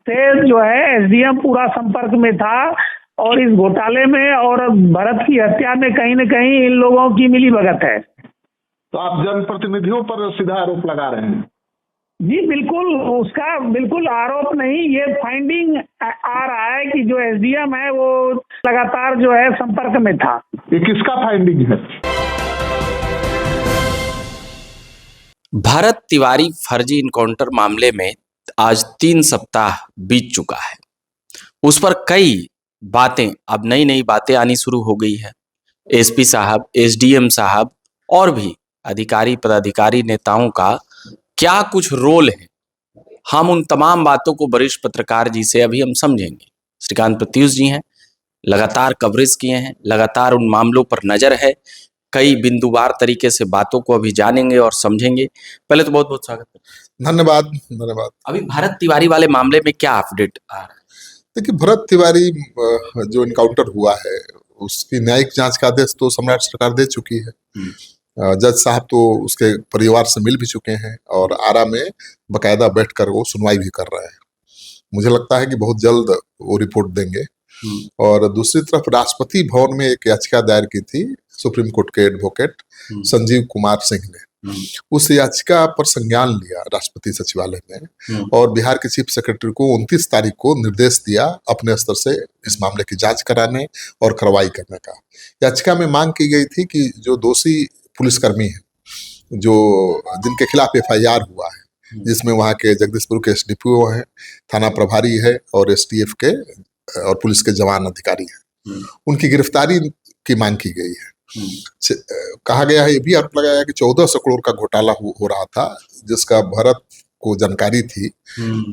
से जो है एसडीएम पूरा संपर्क में था और इस घोटाले में और भरत की हत्या में कहीं न कहीं इन लोगों की मिलीभगत है। तो आप जनप्रतिनिधियों पर सीधा आरोप लगा रहे हैं? जी बिल्कुल, उसका बिल्कुल आरोप नहीं, ये फाइंडिंग आ रहा है कि जो एसडीएम है वो लगातार जो है संपर्क में था। ये किसका फाइंडिंग है? भारत तिवारी फर्जी इनकाउंटर मामले में आज 3 सप्ताह बीत चुका है। उस पर कई बातें, अब नई नई बातें आनी शुरू हो गई है। एसपी साहब, एसडीएम साहब और भी अधिकारी पदाधिकारी नेताओं का क्या कुछ रोल है, हम उन तमाम बातों को वरिष्ठ पत्रकार जी से अभी हम समझेंगे। श्रीकांत प्रत्युष जी हैं, लगातार कवरेज किए हैं, लगातार उन मामलों पर नजर है, कई बिंदुवार तरीके से बातों को अभी जानेंगे और समझेंगे। पहले तो बहुत बहुत स्वागत है। धन्यवाद धन्यवाद। अभी भारत तिवारी वाले मामले में क्या अपडेट आ रहा है? देखिए, भरत तिवारी जो इनकाउंटर हुआ है उसकी न्यायिक जांच का आदेश तो सम्राट सरकार दे चुकी है। जज साहब तो उसके परिवार से मिल भी चुके हैं और आरा में बकायदा बैठकर वो सुनवाई भी कर रहे हैं। मुझे लगता है कि बहुत जल्द वो रिपोर्ट देंगे। और दूसरी तरफ राष्ट्रपति भवन में एक याचिका दायर की थी सुप्रीम कोर्ट के एडवोकेट संजीव कुमार सिंह ने। उस याचिका पर संज्ञान लिया राष्ट्रपति सचिवालय में और बिहार के चीफ सेक्रेटरी को 29 तारीख को निर्देश दिया अपने स्तर से इस मामले की जांच कराने और कार्रवाई करने का। याचिका में मांग की गई थी कि जो दोषी पुलिसकर्मी हैं, जो जिनके खिलाफ एफआईआर हुआ है, जिसमें वहाँ के जगदीशपुर के एसडीपीओ हैं, थाना प्रभारी है और एसटीएफ के और पुलिस के जवान अधिकारी हैं, उनकी गिरफ्तारी की मांग की गई है। कहा गया है, ये भी आरोप लगाया कि 1400 करोड़ का घोटाला हो रहा था जिसका भरत को जानकारी थी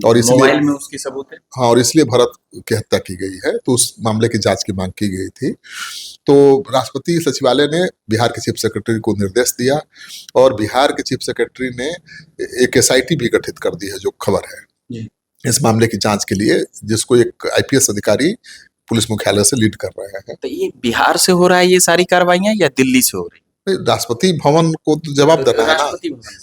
और इसलिए मोबाइल में उसकी सबूत है। हाँ, और इसलिए भरत की हत्या की गई है, तो उस मामले की जांच की मांग की गई थी। तो राष्ट्रपति सचिवालय ने बिहार के चीफ सेक्रेटरी को निर्देश दिया और बिहार के चीफ सेक्रेटरी ने एक एसआईटी भी गठित कर दी है, जो खबर है इस मामले की जांच के लिए, जिसको एक आईपीएस अधिकारी पुलिस मुख्यालय से लीड कर रहे हैं। तो ये बिहार से हो रहा है ये सारी कार्रवाइयां या दिल्ली से हो रही है? राष्ट्रपति भवन को तो जवाब देना है ना,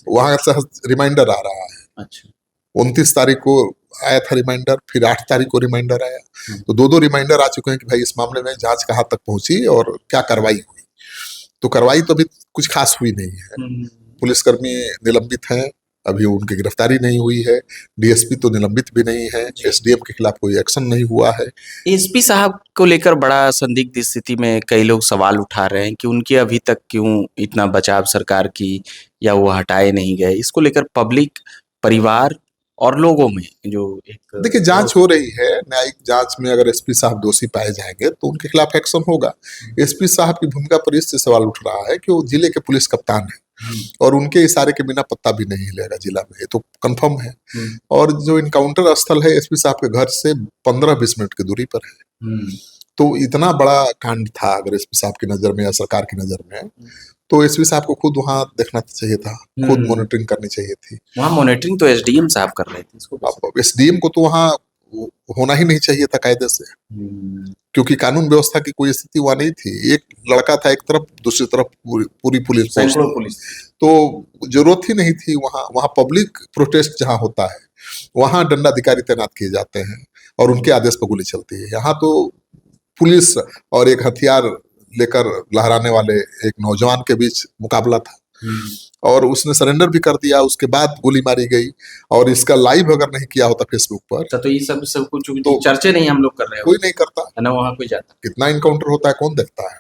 वहां से रिमाइंडर आ रहा है। अच्छा, 29 तारीख को आया था रिमाइंडर, फिर 8 तारीख को रिमाइंडर आया, तो दो रिमाइंडर आ चुके हैं कि भाई इस मामले में जांच कहाँ तक पहुंची और क्या कार्रवाई हुई। तो कार्रवाई तो अभी कुछ खास हुई नहीं है। पुलिसकर्मी निलंबित हैं, अभी उनकी गिरफ्तारी नहीं हुई है। डीएसपी तो निलंबित भी नहीं है, एसडीएम के खिलाफ कोई एक्शन नहीं हुआ है। एसपी साहब को लेकर बड़ा संदिग्ध स्थिति में कई लोग सवाल उठा रहे हैं कि उनकी अभी तक क्यों इतना बचाव सरकार की, या वो हटाए नहीं गए। इसको लेकर पब्लिक, परिवार और लोगों में जो एक देखिए, जांच हो रही है। न्यायिक जांच में अगर एसपी साहब दोषी पाए जाएंगे तो उनके खिलाफ एक्शन होगा। एसपी साहब की भूमिका पर इससे सवाल उठ रहा है कि वो जिले के पुलिस कप्तान है और उनके इशारे के बिना पत्ता भी नहीं हिलेगा जिला में, ये तो कंफर्म है। और जो इनकाउंटर स्थल है एसपी साहब के घर से 15-20 मिनट की दूरी पर है। तो इतना बड़ा कांड था अगर एसपी साहब की नजर में या सरकार की नजर में, तो एसपी साहब को खुद वहां देखना चाहिए था, खुद मॉनिटरिंग करनी चाहिए थी। वहाँ मॉनिटरिंग तो एसडीएम साहब कर रहे थे इसको। एसडीएम को तो वहां होना ही नहीं चाहिए था कायदे से, क्योंकि कानून व्यवस्था की कोई स्थिति वहां नहीं थी। एक लड़का था एक तरफ, दूसरी तरफ पूरी पुलिस, तो जरूरत ही नहीं थी। वहां पब्लिक प्रोटेस्ट जहां होता है वहां दंडाधिकारी तैनात किए जाते हैं और उनके आदेश पर गोली चलती है। यहाँ तो पुलिस और एक हथियार लेकर लहराने वाले एक नौजवान के बीच मुकाबला था और उसने सरेंडर भी कर दिया। उसके बाद गोली मारी गई और इसका लाइव अगर नहीं किया होता फेसबुक पर तो ये सब कुछ तो चर्चे नहीं हम लोग कर रहे हैं, कोई नहीं करता ना वहाँ कोई जाता। कितना इनकाउंटर होता है कौन देखता है।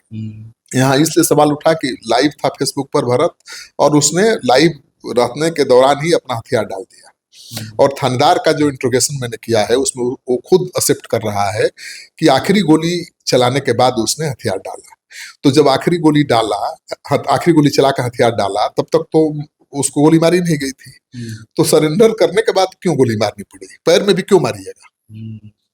यहाँ इसलिए सवाल उठा कि लाइव था फेसबुक पर भरत और उसने लाइव रहने के दौरान ही अपना हथियार डाल दिया। और थानेदार का जो इंट्रोगेशन मैंने किया है उसमें वो खुद एक्सेप्ट कर रहा है कि आखिरी गोली चलाने के बाद उसने हथियार डाला। तो जब आखिरी गोली चला कर हथियार डाला तब तक तो उसको गोली मारी नहीं गई थी। तो सरेंडर करने के बाद क्यों गोली मारनी पड़ी, पैर में भी क्यों मारिएगा?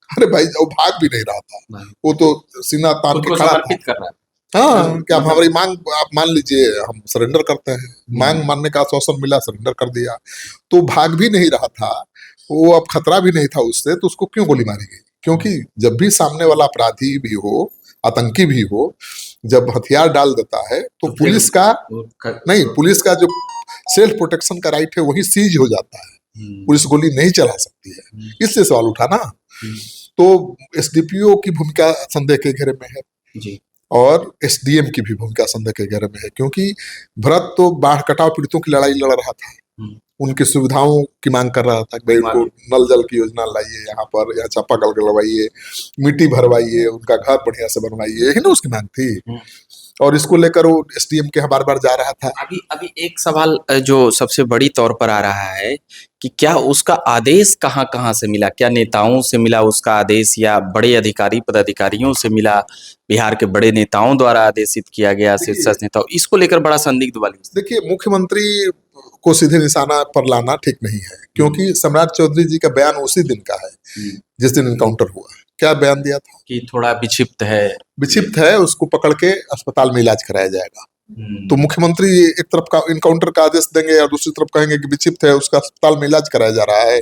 अरे भाई, वो भाग भी नहीं रहा था, वो तो सीना तान के खड़ा था। हाँ, क्या हमारी मांग आप मान लीजिए, हम सरेंडर करते हैं, मांग मानने का आश्वासन मिला, सरेंडर कर दिया, तो भाग भी नहीं रहा था वो, अब खतरा भी नहीं था उससे, तो उसको क्यों गोली मारी गई? क्योंकि जब भी सामने वाला अपराधी भी हो, आतंकी भी हो, जब हथियार डाल देता है तो पुलिस का जो सेल्फ प्रोटेक्शन का राइट है वही सीज हो जाता है। पुलिस गोली नहीं चला सकती है, इससे सवाल उठा ना। तो एसडीपीओ की भूमिका संदेह के घेरे में है जी। और एसडीएम की भी भूमिका संदेह के घेरे में है, क्योंकि भरत तो बाढ़ कटाव पीड़ितों की लड़ाई लड़ रहा था, उनकी सुविधाओं की मांग कर रहा था कि भाई उनको नल जल की योजना लाइए, यहाँ पर या चापाकल गलवाइए, मिट्टी भरवाइए, उनका घर बढ़िया से बनवाइए, यही ना उसकी मांग थी। और इसको लेकर वो एसडीएम के यहाँ बार बार जा रहा था। अभी एक सवाल जो सबसे बड़ी तौर पर आ रहा है कि क्या उसका आदेश कहाँ कहाँ से मिला? क्या नेताओं से मिला उसका आदेश, या बड़े अधिकारी पदाधिकारियों से मिला, बिहार के बड़े नेताओं द्वारा आदेशित किया गया, शीर्षस्थ नेताओं? इसको लेकर बड़ा संदिग्ध वाली। देखिए, मुख्यमंत्री को सीधे निशाना पर लाना ठीक नहीं है, क्योंकि सम्राट चौधरी जी का बयान उसी दिन का है जिस दिन इनकाउंटर हुआ। क्या बयान दिया था कि थोड़ा विक्षिप्त है, उसको पकड़ के अस्पताल में इलाज कराया जाएगा। तो मुख्यमंत्री एक तरफ का इनकाउंटर का आदेश देंगे और दूसरी तरफ कहेंगे कि विक्षिप्त है, उसका अस्पताल में इलाज कराया जा रहा है,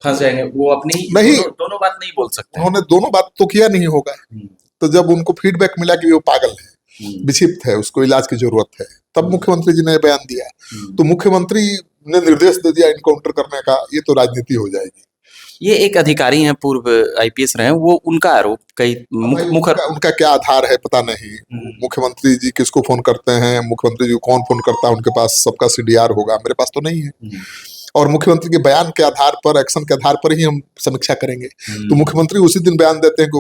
फंस जाएंगे वो। अपनी नहीं, दोनों बात नहीं बोल सकते। उन्होंने दोनों बात तो किया नहीं होगा। तो जब उनको फीडबैक मिला कि वो पागल है, विक्षिप्त है, उसको इलाज की जरूरत है, तब मुख्यमंत्री जी ने बयान दिया। तो मुख्यमंत्री ने निर्देश दे दिया इनकाउंटर करने का, ये तो राजनीति हो जाएगी। ये एक अधिकारी हैं, पूर्व आईपीएस रहे हैं, वो उनका आरोप कई उनका क्या आधार है पता नहीं। मुख्यमंत्री जी किसको फोन करते हैं, मुख्यमंत्री जी को कौन फोन करता है, उनके पास सबका सीडीआर होगा, मेरे पास तो नहीं है। और मुख्यमंत्री के बयान के आधार पर, एक्शन के आधार पर ही हम समीक्षा करेंगे। तो मुख्यमंत्री उसी दिन बयान देते हैं कि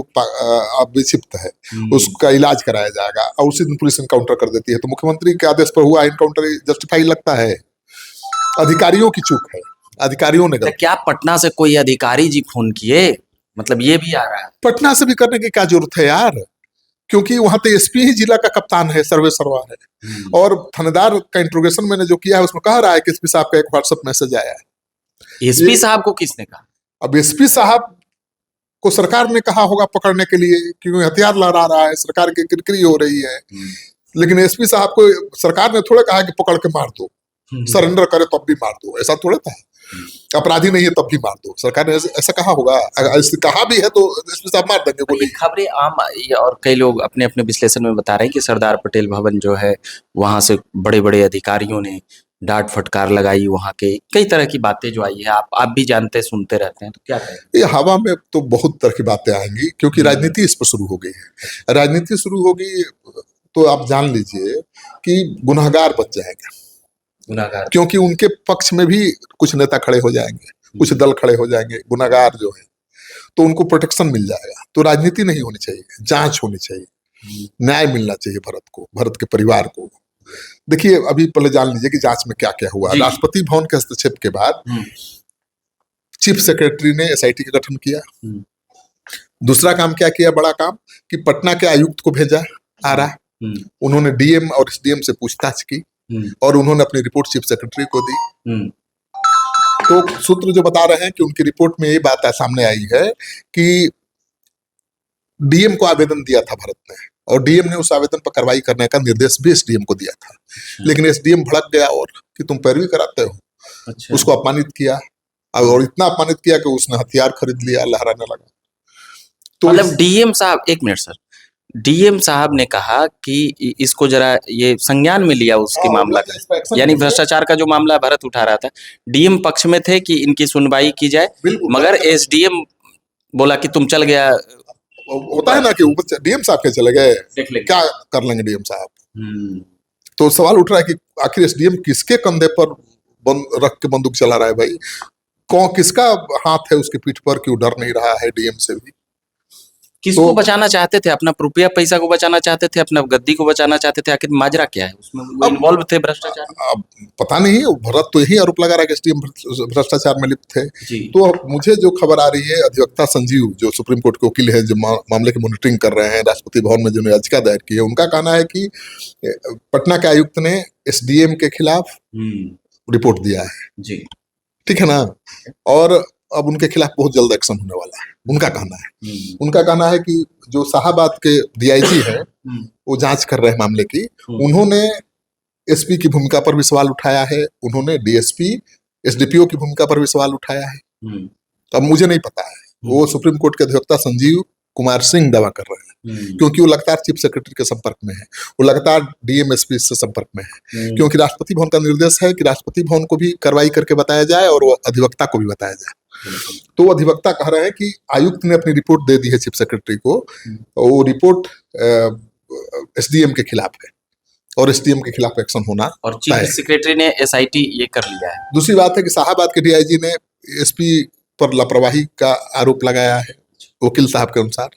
अब विक्षिप्त है, उसका इलाज कराया जाएगा, और उसी दिन पुलिस इनकाउंटर कर देती है। तो मुख्यमंत्री के आदेश पर हुआ इनकाउंटर जस्टिफाई लगता है। अधिकारियों की चूक है, अधिकारियों ने। क्या पटना से कोई अधिकारी जी फोन किए? मतलब ये भी आ रहा है। पटना से भी करने की क्या जरूरत है यार, क्योंकि वहां तो एसपी ही जिला का कप्तान है, सर्वे सर्वा है। और थानेदार का इंट्रोगेशन मैंने जो किया है उसमें कह रहा है कि एसपी साहब का एक व्हाट्सएप मैसेज आया है। एसपी साहब को किसने कहा? अब एसपी साहब को सरकार ने कहा होगा पकड़ने के लिए, क्योंकि हथियार लहरा रहा है, सरकार की किरकिरी हो रही है। लेकिन एसपी साहब को सरकार ने थोड़ा कहा कि पकड़ के मार दो, सरेंडर करे तब भी मार दो, ऐसा थोड़ा था। अपराधी नहीं है तब भी मार दो, सरकार ने ऐसा कहा होगा। ऐसे कहा भी है तो एसपी साहब मार देंगे गोली। खबरें आम, और कई लोग अपने अपने विश्लेषण में बता रहे हैं कि सरदार पटेल भवन जो है, वहां से बड़े बड़े अधिकारियों ने डांट फटकार लगाई, वहां के कई तरह की बातें जो आई है, आप भी जानते सुनते रहते हैं, तो क्या कहें? ये हवा में तो बहुत तरह की बातें आएंगी, क्योंकि राजनीति इस पर शुरू हो गई है। राजनीति शुरू होगी तो आप जान लीजिए कि गुनहगार बच जाएंगे, क्योंकि उनके पक्ष में भी कुछ नेता खड़े हो जाएंगे, कुछ दल खड़े हो जाएंगे, गुनहगार जो है, तो उनको प्रोटेक्शन मिल जाएगा। तो राजनीति नहीं होनी चाहिए, जांच होनी चाहिए, न्याय मिलना चाहिए भरत को, भरत के परिवार को। देखिए, अभी पहले जान लीजिए कि जांच में क्या क्या हुआ। राष्ट्रपति भवन के हस्तक्षेप के बाद चीफ सेक्रेटरी ने एसआईटी का गठन किया। दूसरा काम क्या किया, बड़ा काम, कि पटना के आयुक्त को भेजा आरा, उन्होंने डीएम और एसडीएम से पूछताछ की और उन्होंने अपनी रिपोर्ट चीफ सेक्रेटरी को दी। तो सूत्र जो बता रहे हैं कि उनकी रिपोर्ट में ये बात सामने आई है कि डीएम को आवेदन दिया था भरत ने, और डीएम ने उस आवेदन पर कार्रवाई करने का निर्देश भी एसडीएम को दिया था। लेकिन एसडीएम भड़क गया और कि तुम पैरवी कराते हो। उसको अपमानित किया, और इतना अपमानित किया कि उसने हथियार खरीद लिया, लहराने लगा। तो मतलब डीएम साहब, एक मिनट सर, डीएम साहब ने कहा कि इसको जरा ये संज्ञान में लिया उसके मामला का, यानी भ्रष्टाचार का जो मामला भरत उठा रहा था, डीएम पक्ष में थे कि इनकी सुनवाई की जाए, मगर एसडीएम बोला कि तुम चल गया। होता है ना कि ऊपर डीएम साहब के चले गए, क्या कर लेंगे डीएम साहब। तो सवाल उठ रहा है कि आखिर एसडीएम किसके कंधे पर रख के बंदूक चला रहा है भाई, किसका हाथ है उसके पीठ पर, क्यों डर नहीं रहा है डीएम से भी। किसको बचाना चाहते थे? अपना रुपया पैसा को बचाना चाहते थे, अपना गद्दी को बचाना चाहते थे? आखिर माजरा क्या है उसमें? वो इन्वॉल्व थे भ्रष्टाचार? अब पता नहीं, भरत तो यही आरोप लगा रहा है कि एसडीएम भ्रष्टाचार में लिप्त थे। तो मुझे जो खबर आ रही है, अधिवक्ता संजीव जो सुप्रीम कोर्ट के वकील है, जो मामले की मॉनिटरिंग कर रहे हैं, राष्ट्रपति भवन में जो याचिका दायर की है, उनका कहना है कि पटना के आयुक्त ने एसडीएम के खिलाफ रिपोर्ट दिया है, ठीक है ना, और अब उनके खिलाफ बहुत जल्द एक्शन होने वाला है, उनका कहना है। उनका कहना है कि जो शाहाबाद के डीआईजी है, वो जांच कर रहे हैं मामले की, उन्होंने एसपी की भूमिका पर भी सवाल उठाया है, उन्होंने डीएसपी एसडीपीओ की भूमिका पर भी सवाल उठाया है। अब मुझे नहीं पता है, वो सुप्रीम कोर्ट के अधिवक्ता संजीव कुमार सिंह दावा कर रहे हैं, क्योंकि वो लगातार चीफ सेक्रेटरी के संपर्क में है, वो लगातार डीएम एसपी से संपर्क में है, क्योंकि राष्ट्रपति भवन का निर्देश है कि राष्ट्रपति भवन को भी कार्रवाई करके बताया जाए और वो अधिवक्ता को भी बताया जाए। तो अधिवक्ता कह रहे हैं कि आयुक्त ने अपनी रिपोर्ट दे दी है चीफ सेक्रेटरी को, वो रिपोर्ट एसडीएम के खिलाफ है और एसडीएम के खिलाफ एक्शन होना, और चीफ सेक्रेटरी ने एसआईटी ये कर लिया है। दूसरी बात है कि शाहाबाद के डीआईजी ने एसपी पर लापरवाही का आरोप लगाया है, वकील साहब के अनुसार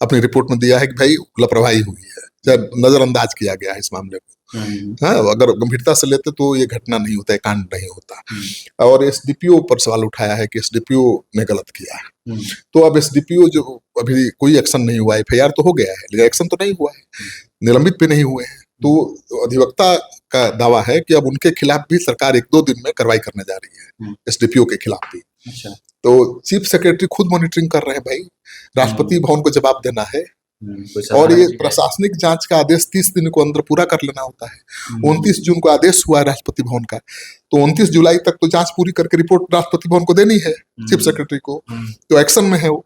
अपनी रिपोर्ट में दिया है कि भाई लापरवाही हुई है, जब नजरअंदाज किया गया है इस मामले को। हाँ, अगर गंभीरता से लेते तो ये घटना नहीं होता, कांड नहीं होता। और एसडीपीओ पर सवाल उठाया है कि एसडीपीओ ने गलत किया है। तो अब एसडीपीओ जो अभी कोई एक्शन नहीं हुआ है, एफआईआर तो हो गया है लेकिन एक्शन तो नहीं हुआ है, निलंबित भी नहीं हुए हैं। तो अधिवक्ता का दावा है कि अब उनके खिलाफ भी सरकार 1-2 दिन में कार्रवाई करने जा रही है, एसडीपीओ के खिलाफ भी। अच्छा। तो चीफ सेक्रेटरी खुद मॉनिटरिंग कर रहे हैं भाई, राष्ट्रपति भवन को जवाब देना है और ये प्रशासनिक जांच का आदेश 30 दिन को अंदर पूरा कर लेना होता है। 29 जून को आदेश हुआ है राष्ट्रपति भवन का, तो 29 जुलाई तक तो जांच पूरी करके रिपोर्ट राष्ट्रपति भवन को देनी है चीफ सेक्रेटरी को। तो एक्शन में है वो,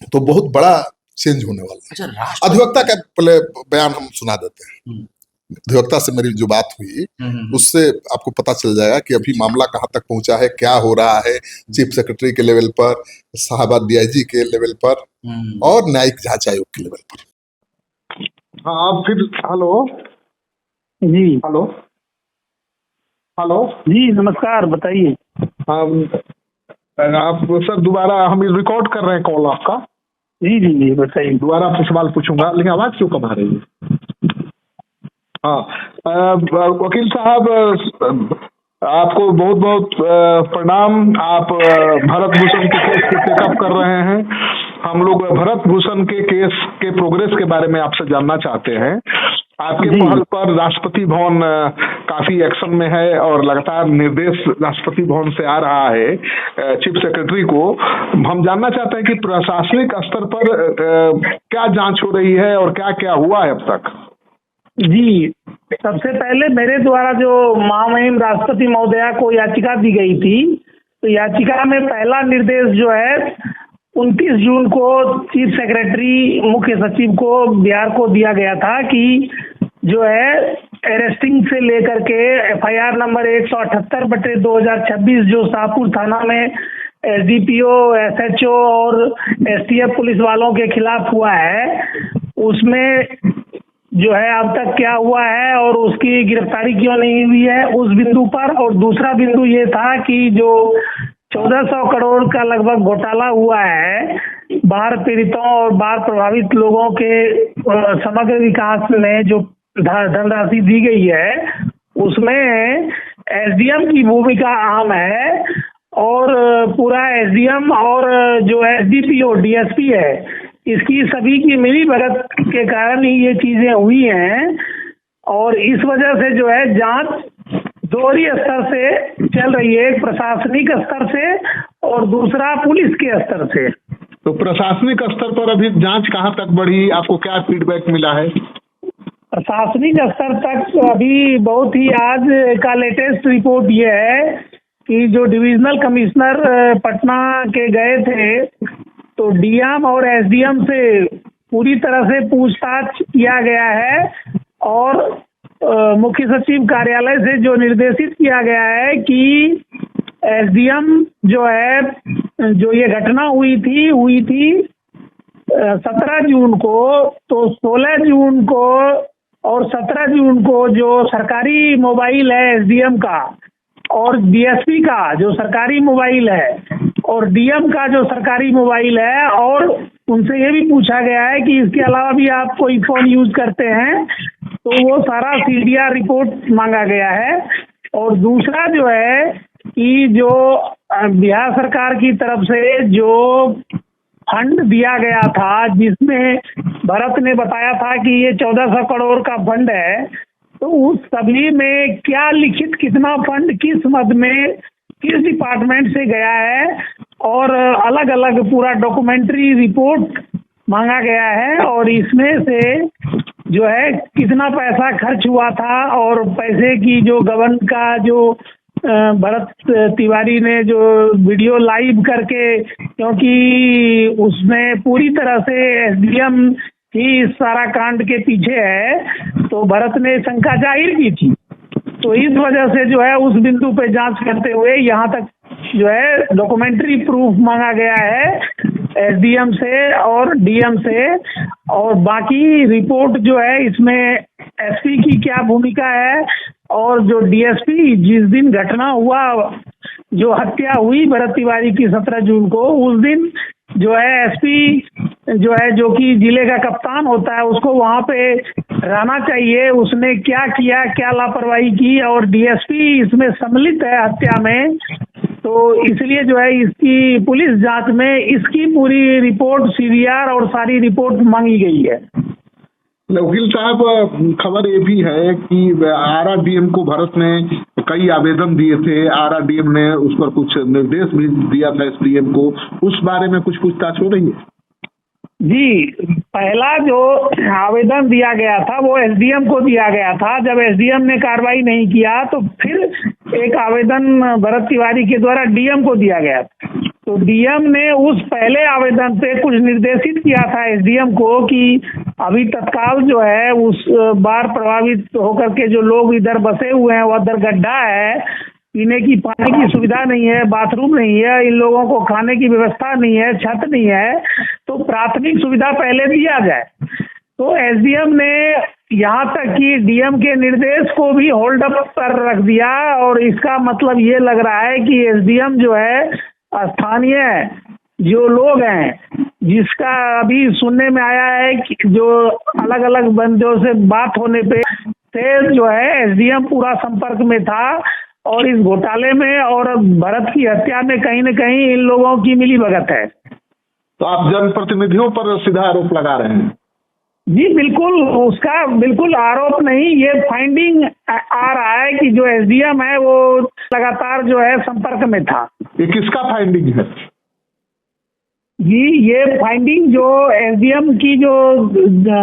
तो बहुत बड़ा चेंज होने वाला है। अधिवक्ता का पहले बयान हम सुना देते हैं। अधिवक्ता से मेरी जो बात हुई उससे आपको पता चल जाएगा कि अभी मामला कहाँ तक पहुंचा है, क्या हो रहा है चीफ सेक्रेटरी के लेवल पर, शाहाबाद डीआईजी के लेवल पर और न्यायिक जांच आयोग के लेवल पर। हाँ, आप फिर हेलो जी हेलो हेलो जी नमस्कार, बताइए। हाँ, आप सर दोबारा हम रिकॉर्ड कर रहे हैं कॉल आपका। जी जी जी बताइए। दोबारा आपसे सवाल पूछूंगा, लेकिन आवाज क्यों कम आ रही है? हाँ, वकील साहब आपको बहुत बहुत प्रणाम। आप भरत भूषण के केस को टेकअप कर रहे हैं। हम लोग भरत भूषण के केस के प्रोग्रेस के बारे में आपसे जानना चाहते हैं। आपके पहल पर राष्ट्रपति भवन काफी एक्शन में है और लगातार निर्देश राष्ट्रपति भवन से आ रहा है चीफ सेक्रेटरी को। हम जानना चाहते हैं कि प्रशासनिक स्तर पर क्या जांच हो रही है और क्या क्या हुआ है अब तक। जी, सबसे पहले मेरे द्वारा जो महामहिम राष्ट्रपति महोदया को याचिका दी गई थी, तो याचिका में पहला निर्देश जो है 29 जून को चीफ सेक्रेटरी मुख्य सचिव को बिहार को दिया गया था कि जो है अरेस्टिंग से लेकर के एफआईआर नंबर 178/2026 जो शाहपुर थाना में एसडीपीओ, एसएचओ और एसटीएफ पुलिस वालों के खिलाफ हुआ है, उसमें जो है अब तक क्या हुआ है और उसकी गिरफ्तारी क्यों नहीं हुई है उस बिंदु पर। और दूसरा बिंदु ये था कि जो 1400 करोड़ का लगभग घोटाला हुआ है बाढ़ पीड़ितों और बाढ़ प्रभावित लोगों के समग्र विकास में जो धनराशि दी गई है, उसमें एसडीएम की भूमिका अहम है और पूरा एसडीएम और जो एसडीपीओ डीएसपी है, इसकी सभी की मिली भगत के कारण ही ये चीजें हुई हैं। और इस वजह से जो है जांच दोहरी स्तर से चल रही है, एक प्रशासनिक स्तर से और दूसरा पुलिस के स्तर से। तो प्रशासनिक स्तर पर अभी जांच कहाँ तक बढ़ी, आपको क्या फीडबैक मिला है? प्रशासनिक स्तर तक अभी बहुत ही आज का लेटेस्ट रिपोर्ट ये है कि जो डिविजनल कमिश्नर पटना के गए थे, तो डीएम और एसडीएम से पूरी तरह से पूछताछ किया गया है और मुख्य सचिव कार्यालय से जो निर्देशित किया गया है कि एसडीएम जो है, जो ये घटना हुई थी 17 जून को, तो 16 जून को और 17 जून को जो सरकारी मोबाइल है एसडीएम का और डीएसपी का जो सरकारी मोबाइल है और डीएम का जो सरकारी मोबाइल है, और उनसे ये भी पूछा गया है कि इसके अलावा भी आप कोई फोन यूज करते हैं, तो वो सारा सीडीआर रिपोर्ट मांगा गया है। और दूसरा जो है कि जो बिहार सरकार की तरफ से जो फंड दिया गया था, जिसमें भरत ने बताया था कि ये 1400 करोड़ का फंड है, तो उस सभी में क्या लिखित कितना फंड किस मद में किस डिपार्टमेंट से गया है और अलग अलग पूरा डॉक्यूमेंट्री रिपोर्ट मांगा गया है। और इसमें से जो है कितना पैसा खर्च हुआ था और पैसे की जो गबन का जो भरत तिवारी ने जो वीडियो लाइव करके, क्योंकि उसने पूरी तरह से एसडीएम ही इस सारा कांड के पीछे है, तो भरत ने शंका जाहिर की थी। तो इस वजह से जो है उस बिंदु पे जांच करते हुए यहाँ तक जो है डॉक्यूमेंट्री प्रूफ मांगा गया है एसडीएम से और डीएम से, और बाकी रिपोर्ट जो है इसमें एसपी की क्या भूमिका है, और जो डीएसपी जिस दिन घटना हुआ, जो हत्या हुई भरत तिवारी की 17 जून को, उस दिन जो है एसपी जो है, जो कि जिले का कप्तान होता है, उसको वहाँ पे रहना चाहिए। उसने क्या किया, क्या लापरवाही की, और डीएसपी इसमें सम्मिलित है हत्या में, तो इसलिए जो है इसकी पुलिस जांच में इसकी पूरी रिपोर्ट सीवीआर और सारी रिपोर्ट मांगी गई है। वकील साहब, खबर ये भी है कि आरा डीएम को भरत ने कई आवेदन दिए थे, आरा डीएम ने उस पर कुछ निर्देश भी दिया था एसडीएम को, उस बारे में कुछ पूछताछ हो रही है? जी, पहला जो आवेदन दिया गया था वो एसडीएम को दिया गया था। जब एसडीएम ने कार्रवाई नहीं किया तो फिर एक आवेदन भरत तिवारी के द्वारा डीएम को दिया गया था। तो डीएम ने उस पहले आवेदन पे कुछ निर्देशित किया था एसडीएम को कि अभी तत्काल जो है उस बाढ़ प्रभावित होकर के जो लोग इधर बसे हुए हैं, वो उधर गड्ढा है, पीने की पानी की सुविधा नहीं है, बाथरूम नहीं है, इन लोगों को खाने की व्यवस्था नहीं है, छत नहीं है, तो प्राथमिक सुविधा पहले दिया जाए। तो एसडीएम ने यहाँ तक कि डीएम के निर्देश को भी होल्ड अप कर रख दिया, और इसका मतलब ये लग रहा है कि एसडीएम जो है स्थानीय जो लोग हैं, जिसका अभी सुनने में आया है कि जो अलग अलग बंदों से बात होने पे से जो है एसडीएम पूरा संपर्क में था, और इस घोटाले में और भरत की हत्या में कहीं न कहीं इन लोगों की मिलीभगत है। तो आप जनप्रतिनिधियों पर सीधा आरोप लगा रहे हैं? जी बिल्कुल, उसका बिल्कुल आरोप नहीं, ये फाइंडिंग आ रहा है कि जो एसडीएम है वो लगातार जो है संपर्क में था। ये किसका फाइंडिंग है? जी, ये फाइंडिंग जो एसडीएम की जो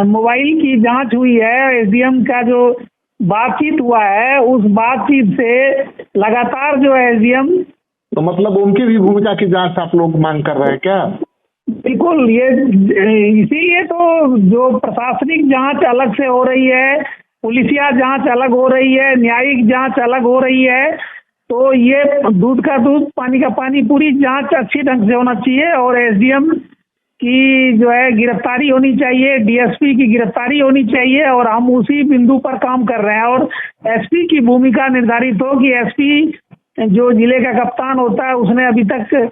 मोबाइल की जांच हुई है, एसडीएम का जो बातचीत हुआ है, उस बातचीत से लगातार जो है एसडीएम, तो मतलब उनकी भी भूमिका की जांच आप लोग मांग कर रहे हैं क्या? बिल्कुल, ये इसीलिए तो जो प्रशासनिक जांच अलग से हो रही है, पुलिसिया जांच अलग हो रही है, न्यायिक जांच अलग हो रही है, तो ये दूध का दूध पानी का पानी, पूरी जांच अच्छी ढंग से होना चाहिए, और एसडीएम की जो है गिरफ्तारी होनी चाहिए, डीएसपी की गिरफ्तारी होनी चाहिए, और हम उसी बिंदु पर काम कर रहे हैं। और एसपी की भूमिका निर्धारित हो कि एसपी जो जिले का कप्तान होता है, उसने अभी तक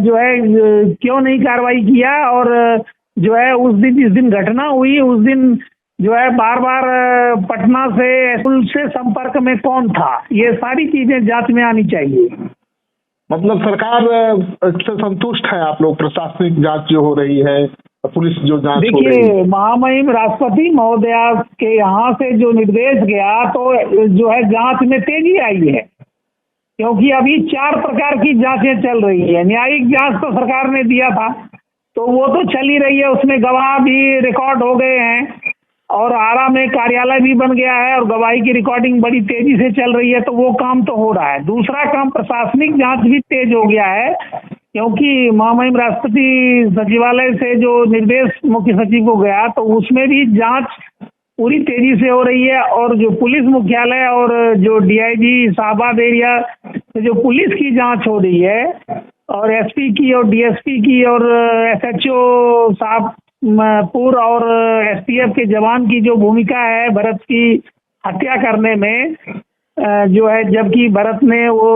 जो है क्यों नहीं कार्रवाई किया, और जो है उस दिन जिस दिन घटना हुई उस दिन जो है बार बार पटना से संपर्क में कौन था, ये सारी चीजें जांच में आनी चाहिए। मतलब सरकार से संतुष्ट है आप लोग? प्रशासनिक जांच जो हो रही है, पुलिस जो जांच हो रही है? देखिए, महामहिम राष्ट्रपति महोदया के यहाँ से जो निर्देश गया, तो जो है जांच में तेजी आई है, क्योंकि अभी 4 प्रकार की जांचें चल रही है। न्यायिक जांच तो सरकार ने दिया था, तो वो तो चल ही रही है, उसमें गवाह भी रिकॉर्ड हो गए हैं, और आरा में कार्यालय भी बन गया है, और गवाही की रिकॉर्डिंग बड़ी तेजी से चल रही है, तो वो काम तो हो रहा है। दूसरा काम, प्रशासनिक जांच भी तेज हो गया है, क्योंकि महामहिम राष्ट्रपति सचिवालय से जो निर्देश मुख्य सचिव को गया, तो उसमें भी जांच पूरी तेजी से हो रही है, और जो पुलिस मुख्यालय और जो डीआईजी शाहबाद एरिया से जो पुलिस की जांच हो रही है, और एसपी की और डीएसपी की और एसएचओ शाहपुर और एसटीएफ के जवान की जो भूमिका है भरत की हत्या करने में, जो है जबकि भरत ने वो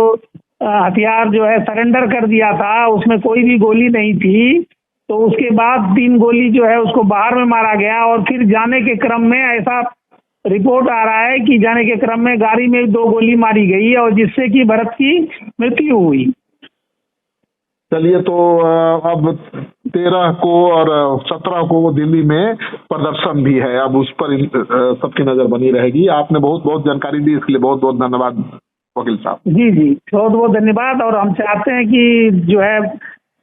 हथियार जो है सरेंडर कर दिया था, उसमें कोई भी गोली नहीं थी, तो उसके बाद 3 गोली जो है उसको बाहर में मारा गया, और फिर जाने के क्रम में ऐसा रिपोर्ट आ रहा है कि जाने के क्रम में गाड़ी में 2 गोली मारी गई, और जिससे कि भरत की मृत्यु हुई। चलिए, तो अब 13 को और 17 को दिल्ली में प्रदर्शन भी है, अब उस पर सबकी नजर बनी रहेगी। आपने बहुत बहुत जानकारी दी, इसके लिए बहुत बहुत धन्यवाद वकील साहब। जी जी, बहुत बहुत धन्यवाद। और हम चाहते हैं कि जो है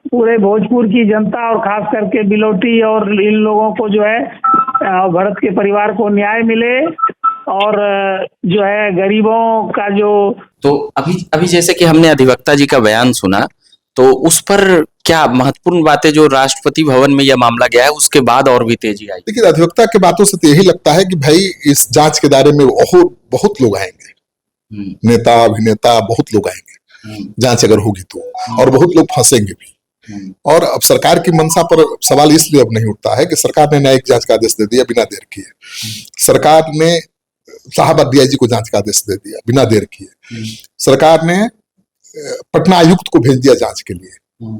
पूरे भोजपुर की जनता और खास करके बिलोटी और इन लोगों को जो है भरत के परिवार को न्याय मिले, और जो है गरीबों का जो। तो अभी जैसे कि हमने अधिवक्ता जी का बयान सुना, तो उस पर क्या महत्वपूर्ण बातें जो राष्ट्रपति भवन में यह मामला गया है उसके बाद और भी तेजी आई? देखिए, अधिवक्ता की बातों से तो यही लगता है कि भाई इस जांच के दायरे में बहुत लोग आएंगे, नेता अभिनेता बहुत लोग आएंगे जांच अगर होगी तो, और बहुत लोग फंसेंगे भी। और अब सरकार की मंशा पर सवाल इसलिए अब नहीं उठता है कि सरकार ने न्यायिक जांच का आदेश दे दिया बिना देर किए। सरकार ने साहब डीआईजी को जांच का आदेश दे दिया बिना देर किए। सरकार ने पटना आयुक्त को भेज दिया जांच के लिए।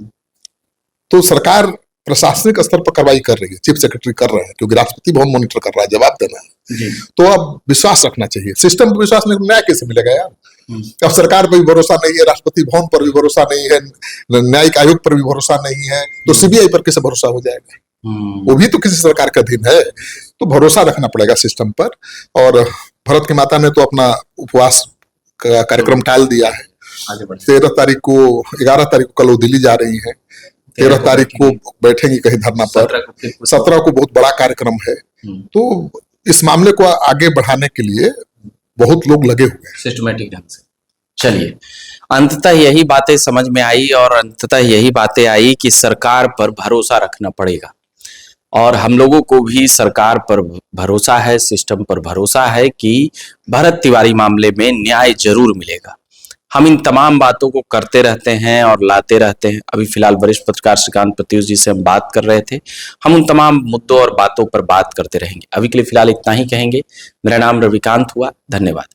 तो सरकार प्रशासनिक स्तर पर कार्रवाई कर रही है, चीफ सेक्रेटरी कर रहे हैं, क्योंकि राष्ट्रपति भवन मॉनिटर कर रहा है, जवाब देना है। तो अब विश्वास रखना चाहिए, सिस्टम पर विश्वास नहीं, न्याय कैसे मिलेगा यार? अब सरकार पर भी भरोसा नहीं है, राष्ट्रपति भवन पर भी भरोसा नहीं है, न्यायिक आयोग पर भी भरोसा नहीं है, तो सीबीआई पर कैसे भरोसा हो जाएगा? वो भी तो किसी सरकार का अधीन है। तो भरोसा रखना पड़ेगा सिस्टम पर। और भारत की माता ने तो अपना उपवास का कार्यक्रम टाल दिया है। 13 तारीख को 11 तारीख को कल वो दिल्ली जा रही है, 13 तारीख को बैठेंगी कहीं धरना पर, 17 को बहुत बड़ा कार्यक्रम है। तो इस मामले को आगे बढ़ाने के लिए बहुत लोग लगे हुए हैं सिस्टमैटिक ढंग से। चलिए, अंततः यही बातें समझ में आई और अंततः यही बातें आई कि सरकार पर भरोसा रखना पड़ेगा, और हम लोगों को भी सरकार पर भरोसा है, सिस्टम पर भरोसा है कि भरत तिवारी मामले में न्याय जरूर मिलेगा। हम इन तमाम बातों को करते रहते हैं और लाते रहते हैं। अभी फिलहाल वरिष्ठ पत्रकार श्रीकांत प्रत्युष जी से हम बात कर रहे थे। हम उन तमाम मुद्दों और बातों पर बात करते रहेंगे। अभी के लिए फिलहाल इतना ही कहेंगे। मेरा नाम रविकांत हुआ। धन्यवाद।